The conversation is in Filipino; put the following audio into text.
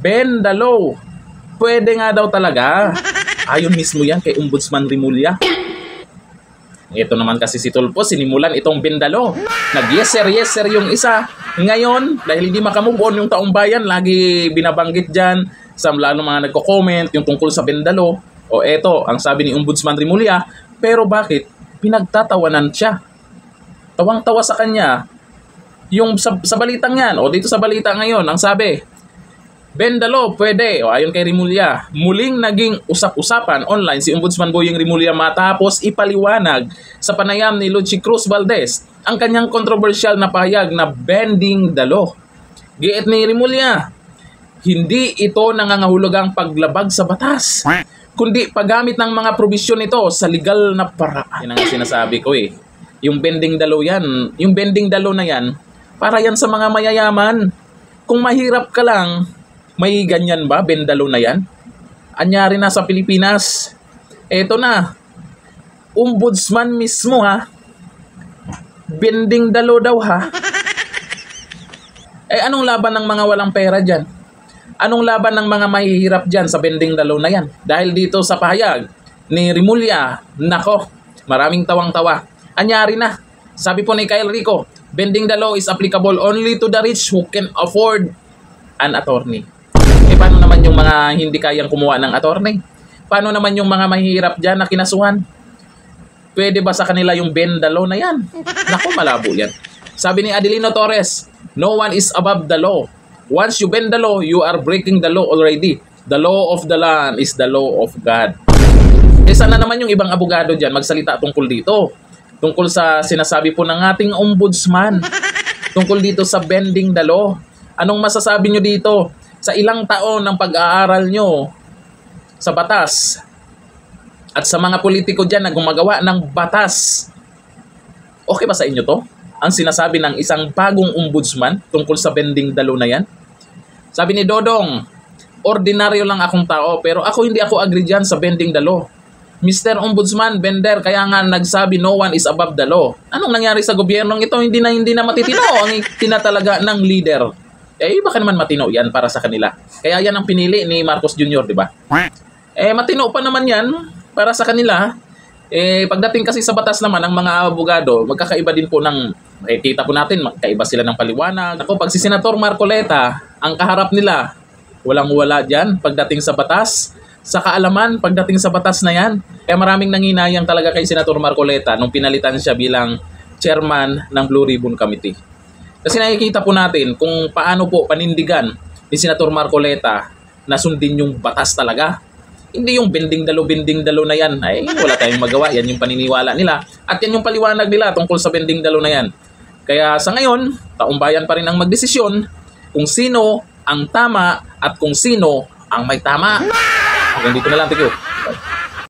Bend the law. Pwede nga daw talaga. Ayon mismo yan kay Ombudsman Rimulya. Ito naman kasi si Tulfo, sinimulan itong bend the law. Nag-yes sir yung isa. Ngayon, dahil hindi makamove on yung taong bayan, lagi binabanggit dyan sa lalo mga nagko-comment yung tungkol sa bend the law. O eto, ang sabi ni Ombudsman Rimulya, pero bakit pinagtatawanan siya? Tawang-tawa sa kanya yung sa balitang yan, o dito sa balita ngayon, ang sabi, bend the law, pwede. O ayon kay Rimulya, muling naging usap-usapan online si Ombudsman Boyeng Rimulya matapos ipaliwanag sa panayam ni Lucy Cruz Valdez ang kanyang kontrobersyal na pahayag na bending the law. Giit ni Rimulya, hindi ito nangangahulugang paglabag sa batas, kundi paggamit ng mga probisyon nito sa legal na paraan. Yan ang sinasabi ko eh. Yung bending the law yan, yung bending the law na yan, para yan sa mga mayayaman. Kung mahirap ka lang, may ganyan ba, bend the law na yan? Anyari na sa Pilipinas. Eto na, Ombudsman mismo ha, bending the law daw ha. Eh anong laban ng mga walang pera dyan? Anong laban ng mga mahihirap dyan sa bending the law na yan? Dahil dito sa pahayag ni Rimulya, nako, maraming tawang-tawa. Anyari na. Sabi po ni Kyle Rico, bending the law is applicable only to the rich who can afford an attorney. Eh paano naman yung mga hindi kayang kumuha ng attorney? Paano naman yung mga mahihirap dyan na kinasuhan? Pwede ba sa kanila yung bend the law na yan? Naku, malabo yan. Sabi ni Adelino Torres, no one is above the law. Once you bend the law, you are breaking the law already. The law of the land is the law of God. Eh sana naman yung ibang abogado dyan magsalita tungkol dito. Tungkol sa sinasabi po ng ating ombudsman. Tungkol dito sa bending the law. Anong masasabi nyo dito? Sa ilang taon ng pag-aaral nyo sa batas at sa mga politiko dyan na gumagawa ng batas, okay ba sa inyo to? Ang sinasabi ng isang bagong ombudsman tungkol sa bending the law na yan? Sabi ni Dodong, ordinaryo lang akong tao pero hindi ako agree dyan sa bending the law. Mr. Ombudsman, bender, kaya nga nagsabi no one is above the law. Anong nangyari sa gobyernong ito? Hindi na matitino ang tinatalaga ng leader. Eh, baka naman matino yan para sa kanila. Kaya yan ang pinili ni Marcos Jr., di ba? Eh, matino pa naman yan para sa kanila. Eh, pagdating kasi sa batas naman, ang mga abogado, magkakaiba din po ng, kita po natin, magkaiba sila ng paliwanag. Ako, pag si Senator Marcoleta, ang kaharap nila, walang-wala dyan pagdating sa batas. Sa kaalaman pagdating sa batas na yan. Kaya maraming nanginayang talaga kay Senator Marcoleta nung pinalitan siya bilang chairman ng Blue Ribbon Committee. Kasi nakikita po natin kung paano po panindigan ni Senator Marcoleta na sundin yung batas talaga. Hindi yung bending the law na yan. Ay, wala tayong magawa. Yan yung paniniwala nila. At yan yung paliwanag nila tungkol sa bending the law na yan. Kaya sa ngayon, taong bayan pa rin ang magdesisyon kung sino ang tama at kung sino ang may tama. Hanggang dito na lang, thank you.